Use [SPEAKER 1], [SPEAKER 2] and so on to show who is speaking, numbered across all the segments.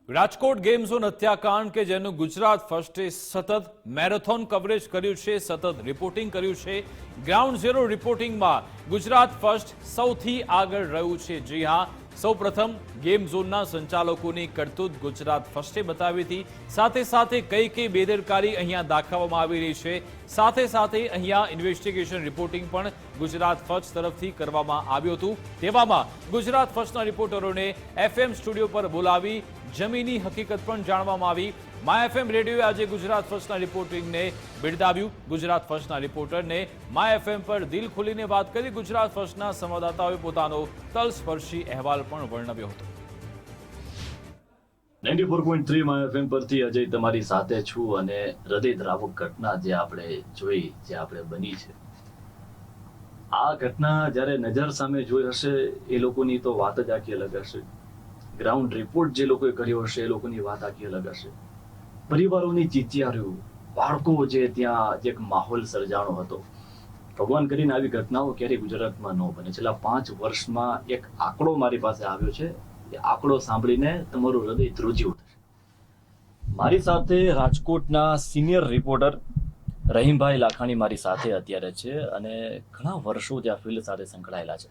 [SPEAKER 1] Rajkot game zone હત્યાકાંડ કે જેનું ગુજરાત ફર્સ્ટે સતત મેરેથોન કવરેજ કર્યું છે, સતત રિપોર્ટિંગ કર્યું છે. ગ્રાઉન્ડ ઝીરો રિપોર્ટિંગમાં ગુજરાત ફર્સ્ટ સૌથી આગળ રહ્યું છે. જી હા, સૌપ્રથમ ગેમ ઝોનના સંચાલકોની કરતૂત ગુજરાત ફર્સ્ટે બતાવી હતી. સાથે સાથે કઈ કઈ બેદરકારી અહીંયા દાખવવામાં આવી રહી છે, સાથે સાથે અહીંયા ઇન્વેસ્ટિગેશન રિપોર્ટિંગ પણ ગુજરાત ફર્સ્ટ તરફથી કરવામાં આવ્યું હતું. તેવામાં ગુજરાત ફર્સ્ટના રિપોર્ટરોને FM સ્ટુડિયો પર બોલાવી જમીની હકીકત પણ જાણવામાં આવી. માય FM રેડિયોએ આજે ગુજરાત ફર્સ્ટના રિપોર્ટિંગને બિરદાવ્યું. ગુજરાત ફર્સ્ટના રિપોર્ટરને માય FM પર દિલ ખોલીને વાત કરી. ગુજરાત ફર્સ્ટના સંવાદદાતાઓએ પોતાનો તલસ્પર્શી અહેવાલ પણ વર્ણવ્યો હતો.
[SPEAKER 2] 94.3 માય FM પરથી અજય તમારી સાથે છું અને હૃદયદ્રાવક ઘટના જે આપણે જોઈ, જે આપણે બની છે, આ ઘટના જ્યારે નજર સામે જોઈ હશે એ લોકોની તો વાત જ આખી અલગ હશે. ગ્રાઉન્ડ રિપોર્ટ જે લોકોએ કર્યો હશે એ લોકોની વાત આખી અલગ હશે. પરિવારોની ચીચિયારીઓ, બાળકો જે ત્યાં જે એક માહોલ સર્જાણો હતો. ભગવાન કરીને આવી ઘટનાઓ ક્યારેય ગુજરાતમાં ન બને. છેલ્લા 5 વર્ષમાં એક આંકડો મારી પાસે આવ્યો છે. એ આંકડો સાંભળીને તમારું હૃદય ધ્રુજી ઉઠશે. મારી સાથે રાજકોટના સિનિયર રિપોર્ટર રહીમભાઈ લાખાણી મારી સાથે અત્યારે છે અને ઘણા વર્ષો ત્યાં ફિલ્ડ સાથે સંકળાયેલા છે.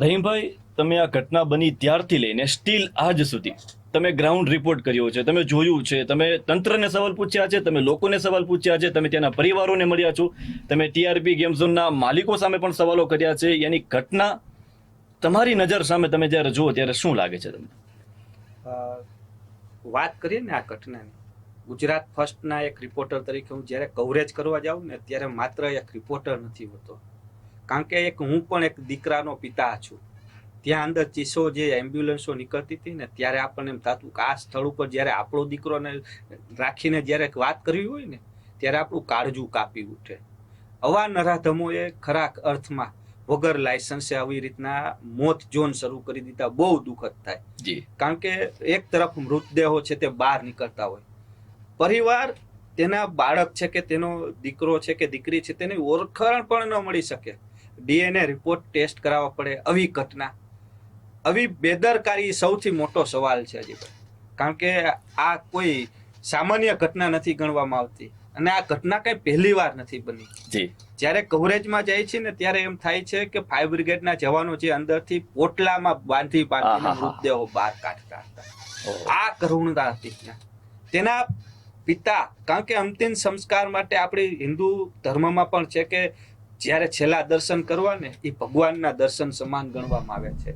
[SPEAKER 2] રહીમભાઈ, તમે આ ઘટના બની ત્યારથી લઈને સ્ટીલ આજ સુધી તમે ગ્રાઉન્ડ રિપોર્ટ કર્યો છે, તમે જોયું છે, તમે તંત્રને સવાલ પૂછ્યા છે, તમે લોકોને સવાલ પૂછ્યા છે, તમે ત્યાંના પરિવારોને મળ્યા છો, તમે TRP ગેમ ઝોનના માલિકો સામે પણ સવાલો કર્યા છે. એની ઘટના તમારી નજર સામે તમે જ્યારે જુઓ ત્યારે શું લાગે છે તમને?
[SPEAKER 3] વાત કરીએ ને આ ઘટનાની, ગુજરાત ફર્સ્ટના એક રિપોર્ટર તરીકે હું જ્યારે કવરેજ કરવા જાઉં ને ત્યારે માત્ર એક રિપોર્ટર નથી હોતો, કારણ કે હું પણ એક દીકરાનો પિતા છું. ત્યાં અંદર ચીસો જે એમ્બ્યુલન્સો નીકળતી હતી ને ત્યારે આપણને એમ થતું કે આ સ્થળ ઉપર જ્યારે આપણો દીકરોને રાખીને જ્યારે વાત કરવી હોય ને ત્યારે આપણું કાળજું કાપી ઉઠે. આવા નરાધમોએ ખરા અર્થમાં વગર લાયસન્સે આવી રીતના મોત ઝોન શરૂ કરી દીધા. બહુ દુઃખદ થાય જી, કારણ કે એક તરફ મૃતદેહો છે તે બહાર નીકળતા હોય, પરિવાર તેના બાળક છે કે તેનો દીકરો છે કે દીકરી છે તેની ઓળખાણ પણ ન મળી શકે, DNA રિપોર્ટ ટેસ્ટ કરાવવા પડે. આવી ઘટના, આવી બેદરકારી સૌથી મોટો સવાલ છે અજીભાઈ, કારણ કે આ કોઈ સામાન્ય ઘટના નથી ગણવામાં આવતી અને આ ઘટના કઈ પહેલી વાર નથી બની. જ્યારે કવરેજમાં જાય છે ને ત્યારે એમ થાય છે કે ફાયર બ્રિગેડના જવાનો જે અંદરથી પોટલામાં બાંધીને મૃતદેહો બહાર કાઢતા હતા. આ કરુણતા હતી તેના પિતા, કારણ કે અંતિમ સંસ્કાર માટે આપણી હિન્દુ ધર્મમાં પણ છે કે જ્યારે છેલ્લા દર્શન કરવા ને એ ભગવાનના દર્શન સમાન ગણવામાં આવે છે,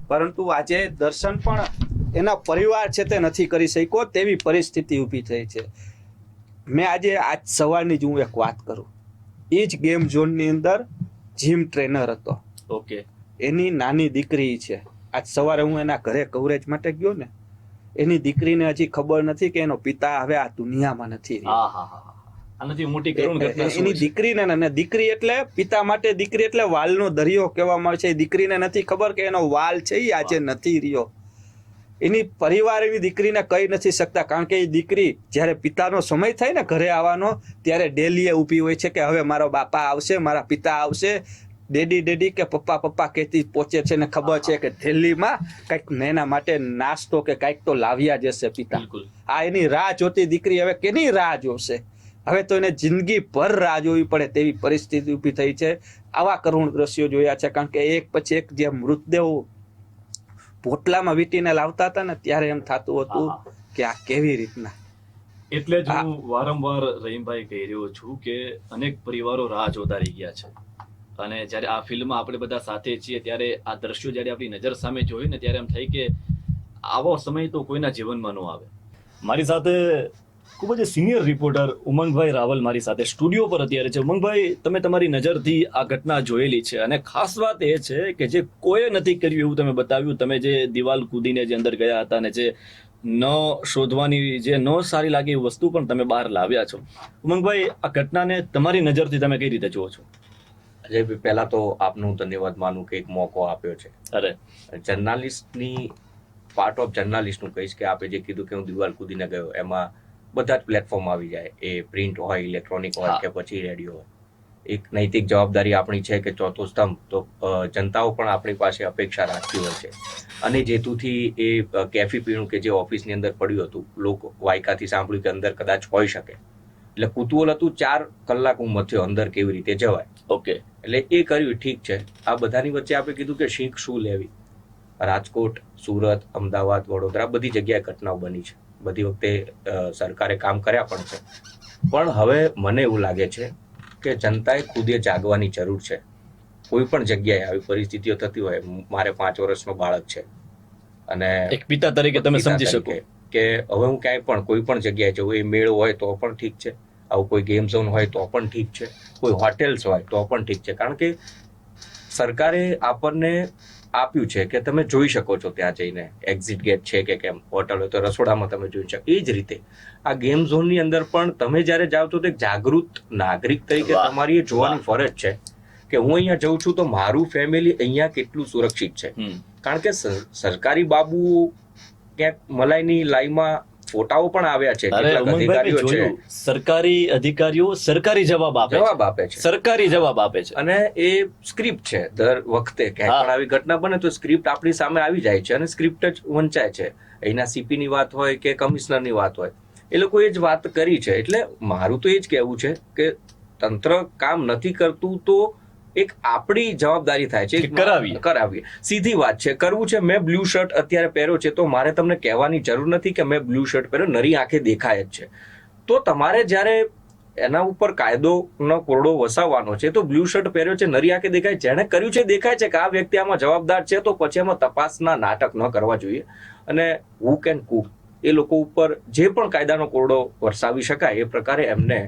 [SPEAKER 3] પરંતુ આજે દર્શન પણ એના પરિવાર છે તે નથી કરી શક્યો તેવી પરિસ્થિતિ ઊભી થઈ છે. મેં આજ સવારની જ હું એક વાત કરું, એ જ ગેમ ઝોનની અંદર જીમ ટ્રેનર હતો.
[SPEAKER 2] ઓકે,
[SPEAKER 3] એની નાની દીકરી છે. આજ સવારે હું એના ઘરે કવરેજ માટે ગયો ને, એની દીકરીને હજી ખબર નથી કે એનો પિતા હવે આ દુનિયામાં નથી. એની દીકરીને, દીકરી એટલે પિતા માટે દીકરી એટલે વાલનો દરિયો કહેવામાં આવે છે. દીકરીને નથી ખબર કે એનો વાલ છે એ આજે નથી રહ્યો. એની પરિવાર એની દીકરીને કહી નથી શકતા, કારણ કે એ દીકરી જ્યારે પિતાનો સમય થાય ને ઘરે આવવાનો ત્યારે ડેલીએ ઊભી હોય છે કે હવે મારો બાપા આવશે, મારા પિતા આવશે, ડેડી ડેડી કે પપ્પા પપ્પા કહેતી પહોંચે છે ને ખબર છે કે થેલીમાં કંઈક એના માટે નાસ્તો કે કંઈક તો લાવ્યા જશે પિતા. આ એની રાહ જોતી દીકરી હવે કેની રાહ જોશે? હવે તો એને જિંદગી ભર રાહ જોવી પડે તેવી પરિસ્થિતિ ઊભી થઈ છે. આવા કરુણ દ્રશ્યો જોયા છે, કારણ કે એક પછી એક જે મૃતદેહો પોટલામાં વીંટીને લાવતા હતા ને ત્યારે એમ થતું હતું કે આ કેવી રીતના.
[SPEAKER 2] એટલે જ હું વારંવાર રહીમભાઈ કહી રહ્યો છું કે અનેક પરિવારો રાહ જોતા રહી ગયા છે અને જ્યારે આ ફિલ્મમાં આપણે બધા સાથે છીએ ત્યારે આ દ્રશ્યો જ્યારે આપણી નજર સામે જોઈએ ને ત્યારે એમ થાય કે આવો સમય તો કોઈના જીવનમાં ન આવે. મારી સાથે ખૂબ જ સિનિયર રિપોર્ટર ઉમંગભાઈ રાવલ મારી સાથે સ્ટુડિયો પર અત્યારે છે. ઉમંગભાઈ, તમે તમારી નજરથી આ ઘટના જોયેલી છે અને ખાસ વાત એ છે કે જે કોઈએ નથી કર્યું એવું તમે બતાવ્યું. તમે જે દિવાલ કૂદીને જે અંદર ગયા હતા અને જે ન શોધવાની, જે ન સારી લાગે એ વસ્તુ પણ તમે બહાર લાવ્યા છો. ઉમંગભાઈ, આ ઘટનાને તમારી નજરથી તમે કઈ રીતે જુઓ છો?
[SPEAKER 4] અજયભાઈ, પહેલા તો આપનું ધન્યવાદ માનું કે એક મોકો આપ્યો છે.
[SPEAKER 2] અરે,
[SPEAKER 4] જર્નાલિસ્ટની પાર્ટ ઓફ જર્નાલિસ્ટનું કહીશ કે આપે જે કીધું કે હું દિવાલ કૂદીને ગયો, એમાં બધા જ પ્લેટફોર્મ આવી જાય, એ પ્રિન્ટ હોય, ઇલેક્ટ્રોનિક હોય કે પછી રેડિયો હોય. એક નૈતિક જવાબદારી આપણી છે કે ચોથો સ્તંભ તો જનતાઓ પણ આપણી પાસે અપેક્ષા રાખતી હોય છે અને જેતુથી એ કેફી પીણું કે જે ઓફિસની અંદર પડ્યું હતું લોકો વાયકાથી સાંભળ્યું કે અંદર કદાચ હોઈ શકે એટલે કુતૂહલ હતું 4 કલાક હું મથ્યો અંદર કેવી રીતે જવાય.
[SPEAKER 5] ઓકે,
[SPEAKER 4] એટલે એ કર્યું, ઠીક છે. આ બધાની વચ્ચે આપણે કીધું કે શીખ શું લેવી. રાજકોટ, સુરત, અમદાવાદ, વડોદરા બધી જગ્યાએ ઘટનાઓ બની છે. બધી વખતે સરકારે કામ કર્યા પણ છે. પણ હવે મને એવું લાગે છે કે જનતાએ ખુદે જાગવાની જરૂર છે. કોઈ પણ જગ્યાએ આવી પરિસ્થિતિઓ થતી હોય, મારે 5 વર્ષનો બાળક છે અને
[SPEAKER 5] એક પિતા તરીકે તમે
[SPEAKER 4] પિતા
[SPEAKER 5] સમજી શકો.
[SPEAKER 4] તરીકે કે હવે હું ક્યાંય પણ કોઈ પણ જગ્યાએ જવું, એ મેળો હોય તો પણ ઠીક છે, આવું કોઈ ગેમ ઝોન હોય તો પણ ઠીક છે, કોઈ હોટેલ્સ હોય તો પણ ઠીક છે. કારણ કે સરકારે આપણને આપ્યું છે કે તમે જોઈ શકો છો ત્યાં જઈને એક્ઝિટ ગેટ છે કે કેમ, હોટલ હોય તો રસોડામાં તમે જોઈ શકો. એ જ રીતે આ ગેમ ઝોનની અંદર પણ તમે જ્યારે જાઓ તો એક જાગૃત નાગરિક તરીકે
[SPEAKER 5] વાહ,
[SPEAKER 4] તમારી એ જોવાની ફરજ છે કે હું અહીંયા જઉં છું તો મારું ફેમિલી અહીંયા કેટલું સુરક્ષિત છે. કારણ કે સરકારી બાબુ ક્યાંક મલાઈની લાઈમાં ફોટાઓ પણ આવ્યા છે,
[SPEAKER 5] અરે
[SPEAKER 4] કેટલાક
[SPEAKER 5] ઉમંગભાઈ, મેં
[SPEAKER 4] અધિકારીઓ છે
[SPEAKER 5] જોયું સરકારી અધિકારીઓ સરકારી જવાબ આપે છે.
[SPEAKER 4] જવાબ આપે છે
[SPEAKER 5] સરકારી જવાબ આપે છે.
[SPEAKER 4] અને એ સ્ક્રિપ્ટ છે. દર વખતે ક્યાંય
[SPEAKER 5] હા.
[SPEAKER 4] પણ આવી ઘટના બને તો સ્ક્રિપ્ટ આપણી સામે આવી જાય છે અને સ્ક્રિપ્ટ જ વંચાય છે. અહીંના સીપી ની વાત હોય કે કમિશનર ની વાત હોય, એ લોકો એ જ વાત કરી છે. એટલે મારું તો એ જ કહેવું છે કે તંત્ર કામ નથી કરતું તો એક આપણી જવાબદારી થાય છે
[SPEAKER 5] કે કરાવીએ.
[SPEAKER 4] સીધી વાત છે, કરવું છે. મેં બ્લુ શર્ટ અત્યારે પહેર્યો છે તો મારે તમને કહેવાની જરૂર નથી કે મેં બ્લુ શર્ટ પહેર્યો, નરી આંખે દેખાય જ છે. તો તમારે જ્યારે એના ઉપર કાયદોનો કોરડો વસાવવાનો છે તો બ્લુ શર્ટ પહેર્યો છે, નરી આંખે દેખાય, જેણે કર્યું છે દેખાય છે કે આ વ્યક્તિ આમાં જવાબદાર છે, તો પછી એમાં તપાસના નાટક ન કરવા જોઈએ. અને હુ કેન કુક એ લોકો ઉપર જે પણ કાયદાનો કોરડો વરસાવી શકાય એ પ્રકારે એમને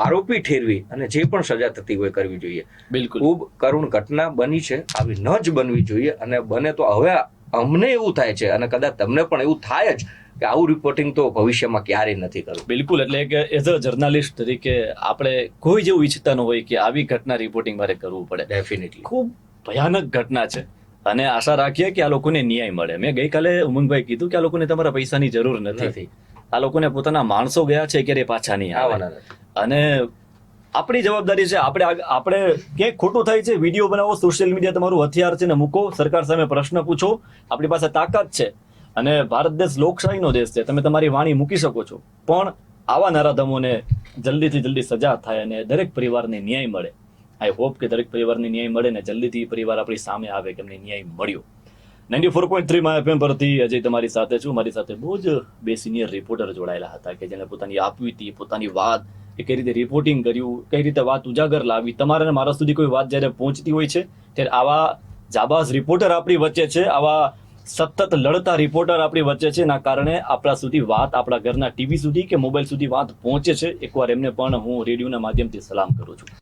[SPEAKER 4] આરોપી ઠેરવી અને જે પણ સજા થતી હોય કરવી જોઈએ.
[SPEAKER 5] બિલકુલ.
[SPEAKER 4] ખૂબ કરુણ ઘટના બની છે, આવી ન જ બનવી જોઈએ. અને બને તો હવે અમને એવું થાય છે અને કદાચ તમને પણ એવું થાય જ કે આવું રિપોર્ટિંગ તો ભવિષ્યમાં ક્યારેય નથી કરવું.
[SPEAKER 5] બિલકુલ. એટલે કે એઝ અ જર્નાલિસ્ટ તરીકે આપણે કોઈ જેવું ઈચ્છતા ન હોય કે આવી ઘટના રિપોર્ટિંગ મારે કરવું પડે.
[SPEAKER 4] ડેફિનેટલી
[SPEAKER 5] ખૂબ ભયાનક ઘટના છે અને આશા રાખીએ કે આ લોકોને ન્યાય મળે. મેં ગઈકાલે ઉમંગભાઈ કીધું કે આ લોકોને તમારા પૈસાની જરૂર નથી. આ લોકોને પોતાના માણસો ગયા છે ક્યારે પાછા નહીં આવે.
[SPEAKER 4] આવવાના નથી.
[SPEAKER 5] અને આપણી જવાબદારી છે, આપણે ક્યાંક ખોટું થાય છે, વિડીયો બનાવો, સોશિયલ મીડિયા તમારું હથિયાર છે ને મૂકો, સરકાર સામે પ્રશ્ન પૂછો. આપણી પાસે તાકાત છે અને ભારત દેશ લોકશાહીનો દેશ છે, તમે તમારી વાણી મૂકી શકો છો. પણ આવા નરાધમોને જલ્દીથી જલ્દી સજા થાય અને દરેક પરિવારને ન્યાય મળે. આઈ હોપ કે દરેક પરિવારને ન્યાય મળે ને જલ્દીથી પરિવાર આપણી સામે આવે કે અમને ન્યાય મળ્યો. 94.3 માં FM પરથી અજય તમારી સાથે છું. મારી સાથે બહુ જ 2 સિનિયર રિપોર્ટર જોડાયેલા હતા કે જેને પોતાની આપવીતી, પોતાની વાત, કે કઈ રીતે રિપોર્ટિંગ કર્યું, કઈ રીતે વાત ઉજાગર લાવી. તમારા અને મારા સુધી કોઈ વાત જ્યારે પહોંચતી હોય છે ત્યારે આવા જાબાઝ રિપોર્ટર આપણી વચ્ચે છે, આવા સતત લડતા રિપોર્ટર આપણી વચ્ચે છે. એના કારણે આપણા સુધી વાત, આપણા ઘરના ટીવી સુધી કે મોબાઈલ સુધી વાત પહોંચે છે. એકવાર એમને પણ હું રેડિયોના માધ્યમથી સલામ કરું છું.